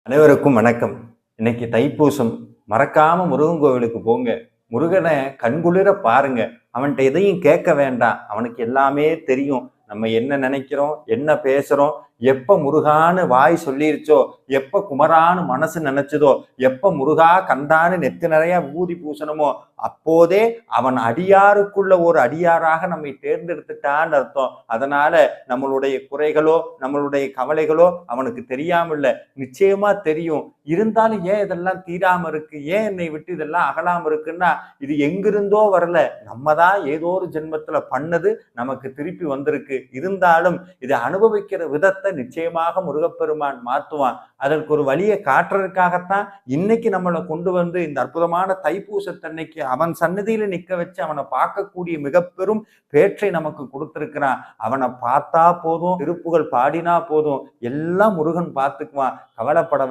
அனைவருக்கும் வணக்கம். இன்னைக்கு தைப்பூசம். மறக்காம முருகன் கோவிலுக்கு போங்க. முருகனை கண்குளிர பாருங்க. அவன்கிட்ட எதையும் கேட்க வேண்டாம். அவனுக்கு எல்லாமே தெரியும். நம்ம என்ன நினைக்கிறோம், என்ன பேசுறோம், எப்ப முருகான்னு வாய் சொல்லிருச்சோ, எப்ப குமரான்னு மனசு நினைச்சதோ, எப்ப முருகா கந்தான்னு நெத்து நிறைய ஊதி பூசணுமோ, அப்போதே அவன் அடியாருக்குள்ள ஒரு அடியாராக நம்மை தேர்ந்தெடுத்துட்டான்னு அர்த்தம். அதனால நம்மளுடைய குறைகளோ, நம்மளுடைய கவலைகளோ அவனுக்கு தெரியாம இல்ல, நிச்சயமா தெரியும். இருந்தாலும் ஏன் இதெல்லாம் தீராம இருக்கு, ஏன் என்னை விட்டு இதெல்லாம் அகலாம இருக்குன்னா, இது எங்கிருந்தோ வரல, நம்ம தான் ஏதோ ஒரு ஜென்மத்துல பண்ணது நமக்கு திருப்பி வந்திருக்கு. இருந்தாலும் இதை அனுபவிக்கிற விதத்தை நிச்சயமாக முருகப்பெருமான் மாத்துவான். அதற்கு ஒரு வழியை காட்டுறதுக்காகத்தான் இன்னைக்கு நம்மளை கொண்டு வந்து இந்த அற்புதமான தைப்பூசத்தன்னைக்கு அவன் சன்னதியில நிக்க வச்சு அவனை பார்க்கக்கூடிய மிக பெரும் பேற்றை நமக்கு கொடுத்திருக்கிறான். அவனை பார்த்தா போதும், திருப்புகள் பாடினா போதும், எல்லாம் முருகன் பார்த்துக்குவான். கவலைப்பட